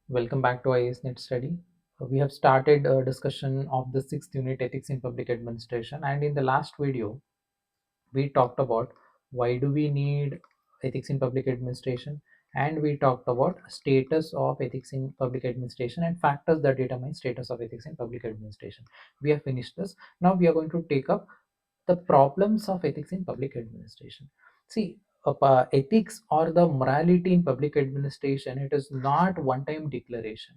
Welcome back to IAS Study. We have started a discussion of the sixth unit ethics in public administration, and in the last video, we talked about why do we need ethics in public administration, and we talked about status of ethics in public administration and factors that determine status of ethics in public administration. We have finished this. Now we are going to take up the problems of ethics in public administration. See, ethics or the morality in public administration, it is not one time declaration.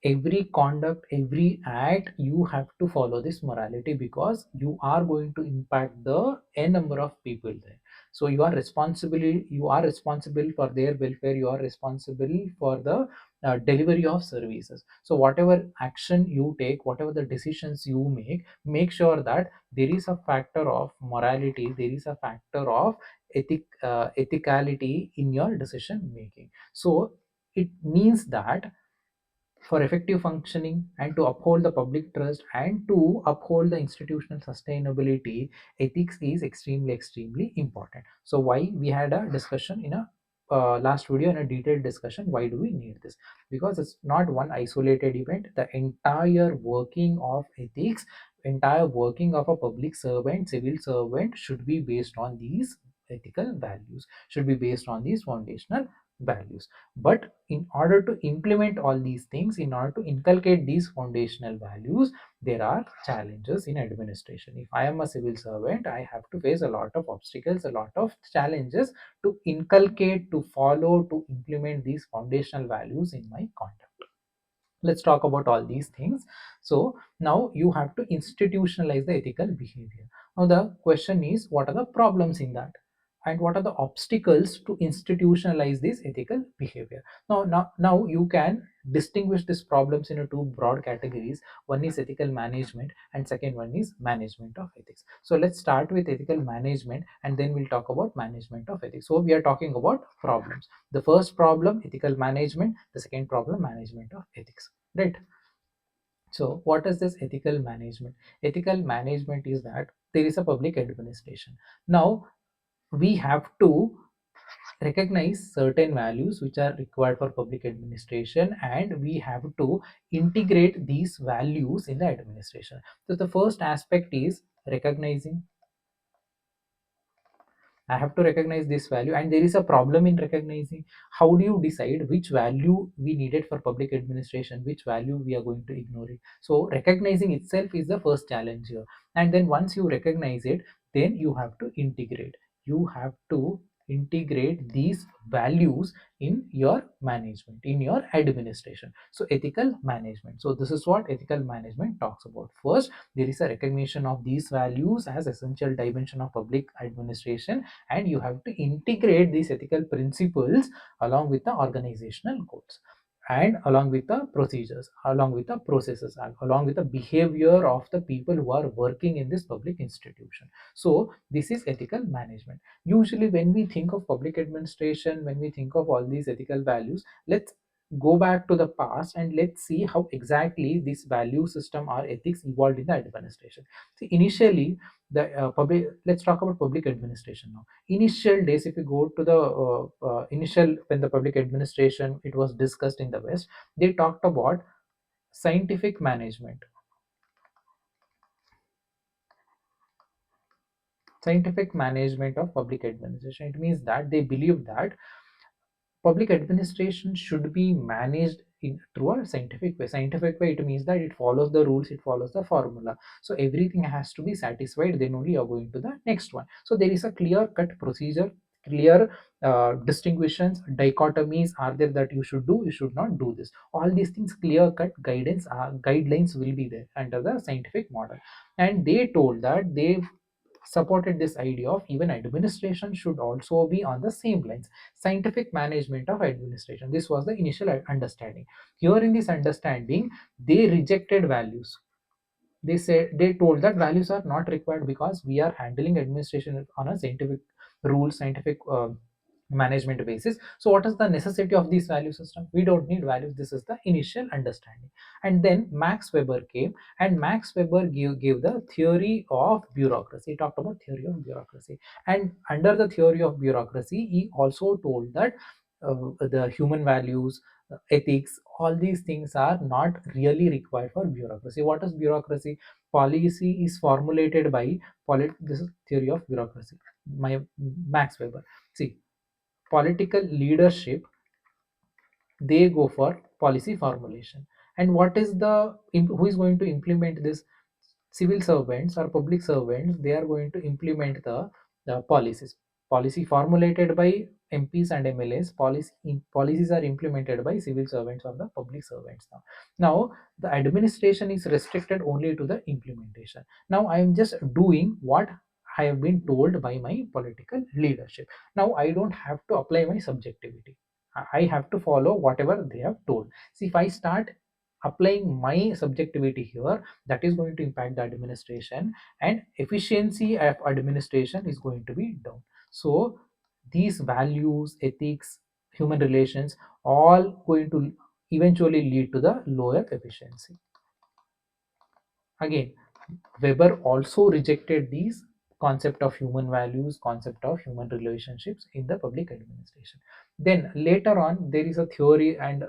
Every conduct, every act, you have to follow this morality because you are going to impact the n number of people there. So you are responsible for their welfare, you are responsible for the delivery of services. So whatever action you take, whatever the decisions you make sure that there is a factor of morality, there is a factor of ethicality in your decision making. So it means that for effective functioning and to uphold the public trust and to uphold the institutional sustainability, ethics is extremely important. So why we had a discussion in a last video, in a detailed discussion, why do we need this? Because it's not one isolated event. The entire working of ethics, entire working of a public servant, civil servant, should be based on these ethical values, should be based on these foundational values. But in order to implement all these things, in order to inculcate these foundational values, there are challenges in administration. If I am a civil servant, I have to face a lot of obstacles, a lot of challenges to inculcate, to follow, to implement these foundational values in my conduct. Let's talk about all these things. So now you have to institutionalize the ethical behavior. Now the question is, what are the problems in that, and what are the obstacles to institutionalize this ethical behavior? Now you can distinguish these problems into two broad categories. One is ethical management and second one is management of ethics. So let's start with ethical management and then we'll talk about management of ethics. So we are talking about problems. The first problem, ethical management. The second problem, management of ethics, right? So what is this ethical management? Ethical management is that there is a public administration. Now we have to recognize certain values which are required for public administration, and we have to integrate these values in the administration. So the first aspect is recognizing. I have to recognize this value, and there is a problem in recognizing. How do you decide which value we needed for public administration, which value we are going to ignore it? So recognizing itself is the first challenge here. And then once you recognize it, then you have to integrate. You have to integrate these values in your management, in your administration. So ethical management. So this is what ethical management talks about. First, there is a recognition of these values as essential dimension of public administration, and you have to integrate these ethical principles along with the organizational goals, and along with the procedures, along with the processes, and along with the behavior of the people who are working in this public institution. So this is ethical management. Usually when we think of public administration, when we think of all these ethical values, let's go back to the past and let's see how exactly this value system or ethics evolved in the administration. See, initially the public, let's talk about public administration now. Initial days, if you go to the initial, when the public administration it was discussed in the west, they talked about scientific management. Scientific management of public administration, it means that they believe that public administration should be managed through a scientific way. Scientific way, it means that it follows the rules, it follows the formula. So everything has to be satisfied, then only you are going to the next one. So there is a clear cut procedure, clear distinguishes, dichotomies are there, that you should do, you should not do this. All these things, clear cut guidance, guidelines will be there under the scientific model. And they told that they supported this idea of even administration should also be on the same lines. Scientific management of administration, this was the initial understanding. Here in this understanding, they rejected values. They said, they told that values are not required because we are handling administration on a scientific rule, scientific management basis. So what is the necessity of this value system? We don't need values. This is the initial understanding. And then Max Weber came, and Max Weber gave the theory of bureaucracy. He talked about theory of bureaucracy, and under the theory of bureaucracy he also told that the human values, ethics, all these things are not really required for bureaucracy. What is bureaucracy? Policy is formulated by this is theory of bureaucracy, my Max Weber. See, political leadership, they go for policy formulation. And what is the who is going to implement this? Civil servants or public servants, they are going to implement the policies. Policy formulated by MPs and MLAs, policies are implemented by civil servants or the public servants. Now the administration is restricted only to the implementation. Now I am just doing what I have been told by my political leadership. Now I don't have to apply my subjectivity. I have to follow whatever they have told. See, if I start applying my subjectivity here, that is going to impact the administration, and efficiency of administration is going to be down. So these values, ethics, human relations, all going to eventually lead to the lower efficiency. Again, Weber also rejected these concept of human values, concept of human relationships in the public administration. Then later on, there is a theory, and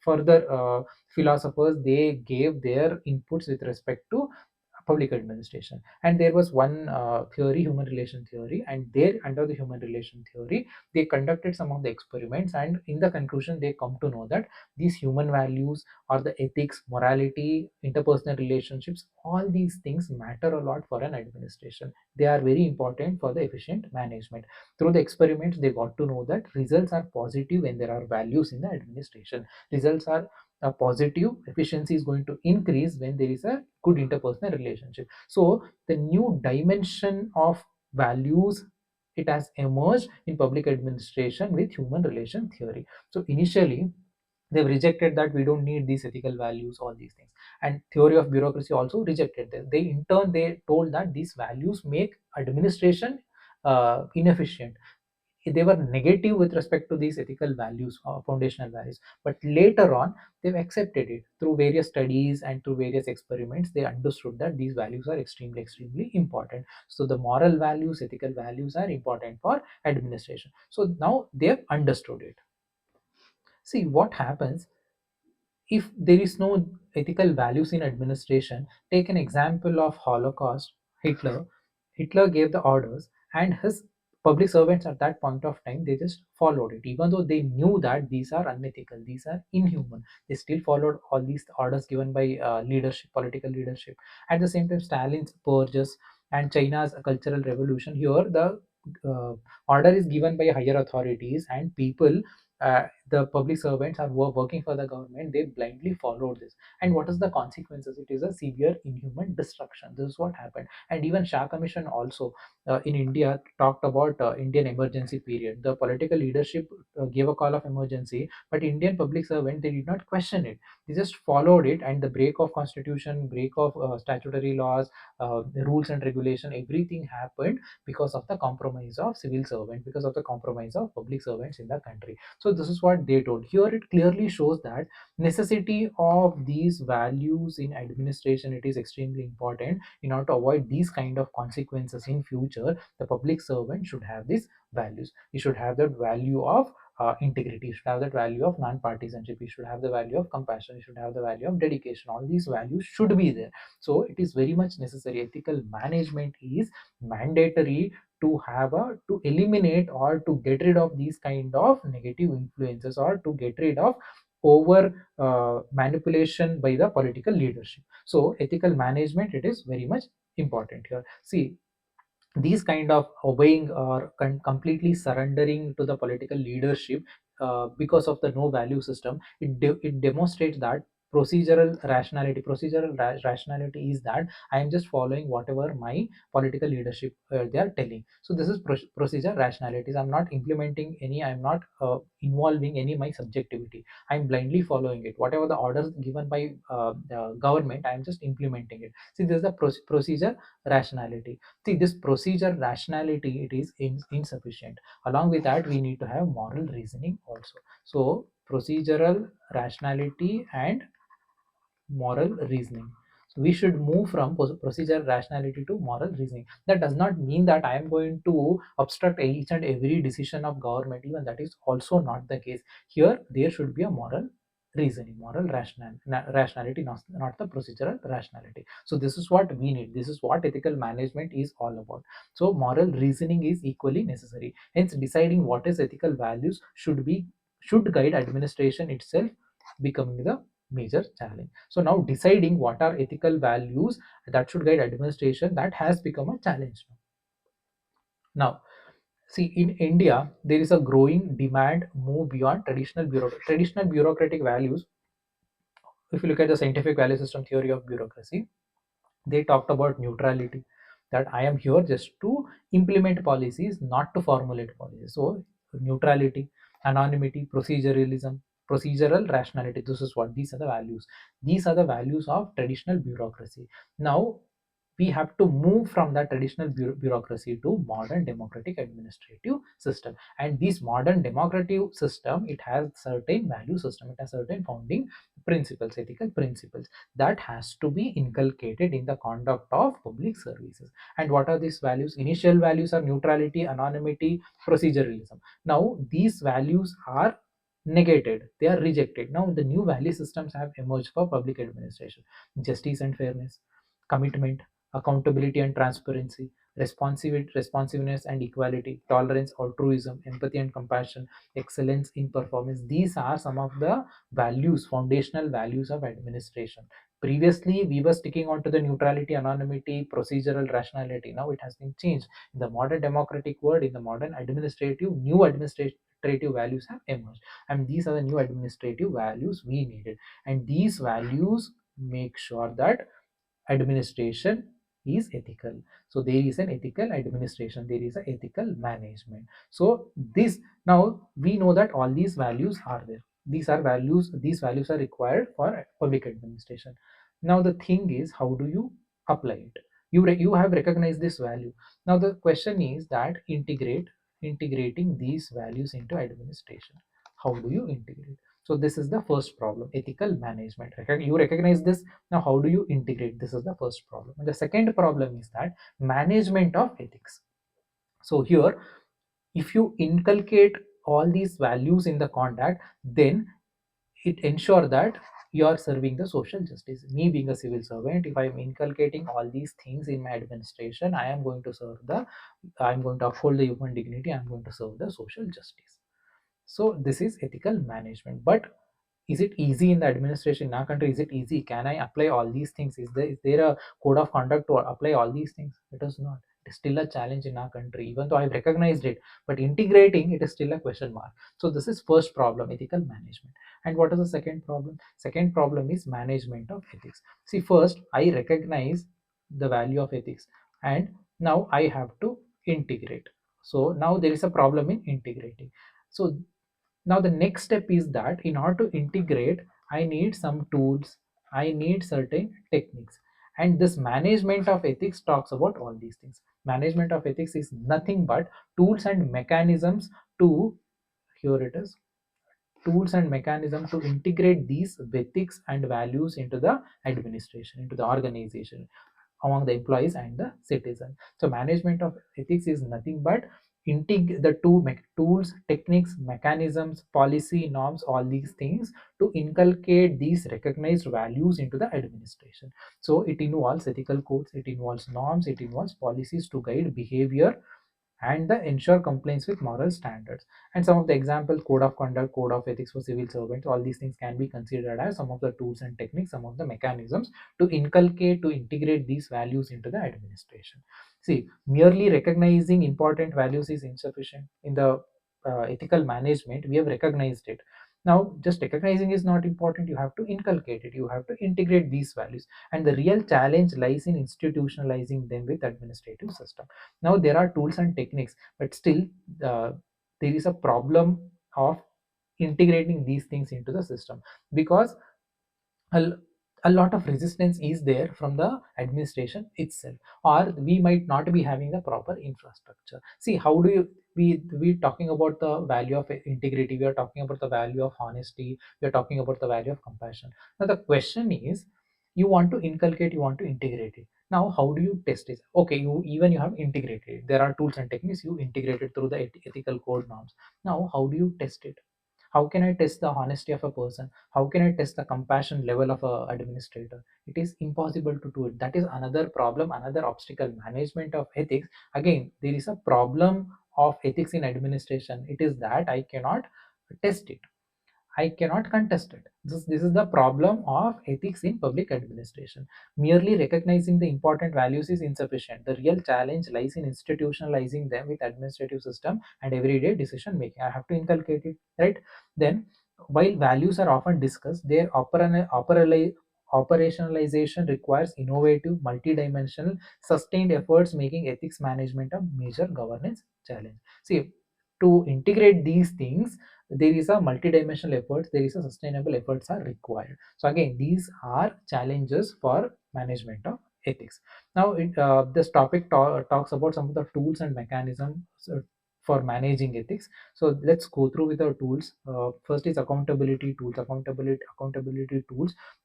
further philosophers, they gave their inputs with respect to public administration. And there was one theory, human relation theory, and there under the human relation theory, they conducted some of the experiments, and in the conclusion they come to know that these human values or the ethics, morality, interpersonal relationships, all these things matter a lot for an administration. They are very important for the efficient management. Through the experiments, they got to know that results are positive when there are values in the administration. Results are positive, efficiency is going to increase when there is a good interpersonal relationship. So the new dimension of values, it has emerged in public administration with human relation theory. So initially they've rejected that we don't need these ethical values, all these things. And theory of bureaucracy also rejected this. They in turn, they told that these values make administration inefficient. They were negative with respect to these ethical values or foundational values. But later on, they've accepted it through various studies and through various experiments. They understood that these values are extremely, extremely important. So the moral values, ethical values are important for administration. So now they have understood it. See what happens if there is no ethical values in administration. Take an example of Holocaust. Hitler gave the orders, and his public servants at that point of time, they just followed it, even though they knew that these are unethical, these are inhuman. They still followed all these orders given by leadership, political leadership. At the same time, Stalin's purges and China's cultural revolution, here the order is given by higher authorities, and people, the public servants are working for the government, they blindly followed this. And what is the consequences? It is a severe inhuman destruction. This is what happened. And even Shah Commission also, in India, talked about Indian emergency period. The political leadership gave a call of emergency, but Indian public servant, they did not question it. They just followed it, and the break of constitution, break of statutory laws, the rules and regulation, everything happened because of the compromise of civil servant, because of the compromise of public servants in the country. So this is what they told. Here it clearly shows that necessity of these values in administration, it is extremely important. In order to avoid these kind of consequences in future, the public servant should have these values. He should have that value of integrity. He should have that value of non-partisanship. He should have the value of compassion. He should have the value of dedication. All these values should be there. So it is very much necessary. Ethical management is mandatory to have a, to eliminate or to get rid of these kind of negative influences, or to get rid of over manipulation by the political leadership. So ethical management, it is very much important here. See, these kind of obeying or completely surrendering to the political leadership because of the no value system, it demonstrates that rationality is that I am just following whatever my political leadership they are telling. So this is procedure rationalities. I'm not implementing any, I'm not involving any my subjectivity. I'm blindly following it, whatever the orders given by the government, I am just implementing it. See, this is the procedure rationality. See, this procedure rationality, it is insufficient. Along with that, we need to have moral reasoning also. So procedural rationality and moral reasoning. So we should move from procedural rationality to moral reasoning. That does not mean that I am going to obstruct each and every decision of government. Even that is also not the case. Here, there should be a moral reasoning, moral rationality, not the procedural rationality. So this is what we need. This is what ethical management is all about. So moral reasoning is equally necessary. Hence, deciding what is ethical values should guide administration itself, becoming the major challenge. So now deciding what are ethical values that should guide administration, that has become a challenge now. See, in India, there is a growing demand move beyond traditional bureaucratic values. If you look at the scientific value system theory of bureaucracy, they talked about neutrality, that I am here just to implement policies, not to formulate policies. So neutrality, anonymity, procedural rationality, this is what these are the values. These are the values of traditional bureaucracy. Now we have to move from that traditional bureaucracy to modern democratic administrative system. And this modern democratic system, it has certain value system, it has certain founding principles, ethical principles, that has to be inculcated in the conduct of public services. And what are these values? Initial values are neutrality, anonymity, proceduralism. Now these values are negated, they are rejected. Now the new value systems have emerged for public administration: justice and fairness, commitment, accountability and transparency, responsiveness and equality, tolerance, altruism, empathy and compassion, excellence in performance. These are some of the values, foundational values of administration. Previously, we were sticking on to the neutrality, anonymity, procedural rationality. Now it has been changed. In the modern democratic world, in the modern new administrative values have emerged. And these are the new administrative values we needed. And these values make sure that administration is ethical. So there is an ethical administration, there is an ethical management. So this, now we know that all these values are there. These values are required for public administration. Now the thing is, how do you apply it? You have recognized this value. Now the question is that integrating these values into administration. How do you integrate? So this is the first problem, ethical management. You recognize this. Now how do you integrate? This is the first problem. And the second problem is that management of ethics. So here, if you inculcate all these values in the conduct, then it ensure that you are serving the social justice. Me being a civil servant, if I'm inculcating all these things in my administration, I'm going to uphold the human dignity, I'm going to serve the social justice. So this is ethical management. But is it easy in the administration in our country? Is it easy? Can I apply all these things? Is there a code of conduct to apply all these things? It is not. It is still a challenge in our country, even though I've recognized it. But integrating it is still a question mark. So this is first problem, ethical management. And what is the second problem? Second problem is management of ethics. See, first I recognize the value of ethics, and now I have to integrate. So now there is a problem in integrating. So now the next step is that in order to integrate, I need some tools, I need certain techniques. And this management of ethics talks about all these things. Management of ethics is nothing but tools and mechanisms to, here it is, tools and mechanism to integrate these ethics and values into the administration, into the organization, among the employees and the citizen. So management of ethics is nothing but the tools, techniques, mechanisms, policy, norms, all these things to inculcate these recognized values into the administration. So it involves ethical codes, it involves norms, it involves policies to guide behavior and the ensure compliance with moral standards. And some of the example, code of conduct, code of ethics for civil servants, all these things can be considered as some of the tools and techniques, some of the mechanisms to inculcate, to integrate these values into the administration. See, merely recognizing important values is insufficient. In the ethical management, we have recognized it. Now just recognizing is not important, you have to inculcate it, you have to integrate these values. And the real challenge lies in institutionalizing them with administrative system. Now there are tools and techniques, but still uh, there is a problem of integrating these things into the system, because a, a lot of resistance is there from the administration itself, or we might not be having the proper infrastructure. See, how do you, we talking about the value of integrity, we are talking about the value of honesty, we are talking about the value of compassion. Now the question is, you want to inculcate, you want to integrate it. Now how do you test it? Okay, you have integrated it, there are tools and techniques, you integrated through the ethical code norms. Now how do you test it? How can I test the honesty of a person? How can I test the compassion level of a administrator? It is impossible to do it. That is another problem, another obstacle. Management of ethics, again, there is a problem of ethics in administration. It is that I cannot test it, I cannot contest it. This is the problem of ethics in public administration. Merely recognizing the important values is insufficient. The real challenge lies in institutionalizing them with administrative system and everyday decision making. I have to inculcate it, right? Then, while values are often discussed, their operationalization requires innovative, multidimensional, sustained efforts, making ethics management a major governance challenge. See, to integrate these things, there is a multidimensional efforts, there is a sustainable efforts are required. So again, these are challenges for management of ethics. Now this topic talks about some of the tools and mechanisms for managing ethics. So let's go through with the tools. First is accountability tools.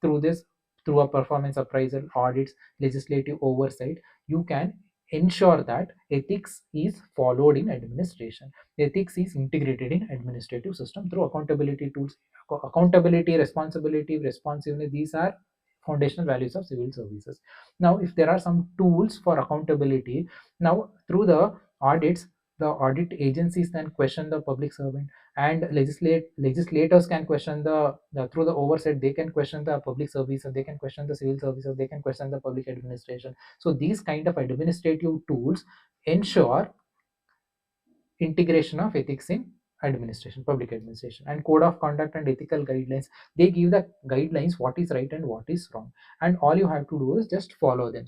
Through this, through a performance appraisal, audits, legislative oversight, you can ensure that ethics is followed in administration. Ethics is integrated in administrative system through accountability tools. Accountability, responsibility, responsiveness, these are foundational values of civil services. Now if there are some tools for accountability, now through the audits, the audit agencies can question the public servant, and legislators can question the through the oversight, they can question the public service, or they can question the civil services, they can question the public administration. So these kind of administrative tools ensure integration of ethics in administration, public administration. And code of conduct and ethical guidelines, they give the guidelines what is right and what is wrong, and all you have to do is just follow them.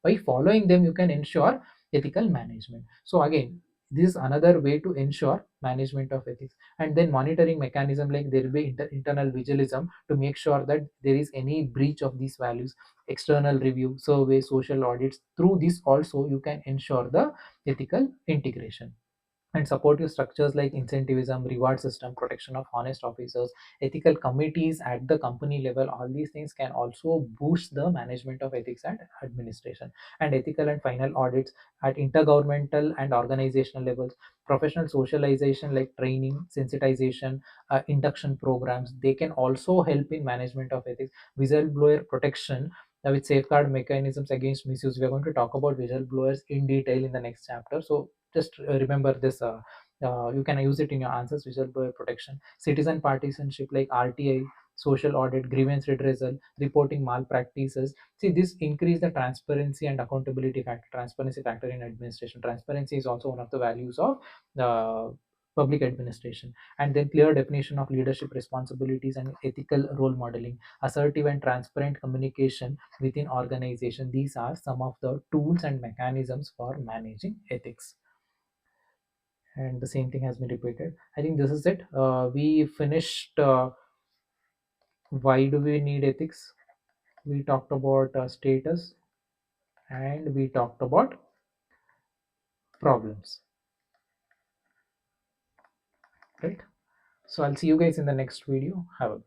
By following them, you can ensure ethical management. So again, this is another way to ensure management of ethics. And then monitoring mechanism, like there will be internal vigilism to make sure that there is any breach of these values. External review, survey, social audits, through this also you can ensure the ethical integration. And supportive structures like incentivism, reward system, protection of honest officers, ethical committees at the company level, all these things can also boost the management of ethics and administration. And ethical and final audits at intergovernmental and organizational levels, professional socialization like training, sensitization, induction programs, they can also help in management of ethics. Whistleblower protection, with safeguard mechanisms against misuse. We are going to talk about whistleblowers in detail in the next chapter, so just remember this. You can use it in your answers. Whistleblower protection, citizen partisanship like RTI, social audit, grievance redressal, reporting malpractices. See, this increase the transparency and accountability factor. Transparency factor in administration. Transparency is also one of the values of public administration. And then clear definition of leadership responsibilities and ethical role modeling, assertive and transparent communication within organization. These are some of the tools and mechanisms for managing ethics. And the same thing has been repeated. I think this is it. We finished why do we need ethics. We talked about status, and we talked about problems, right? So I'll see you guys in the next video. Have a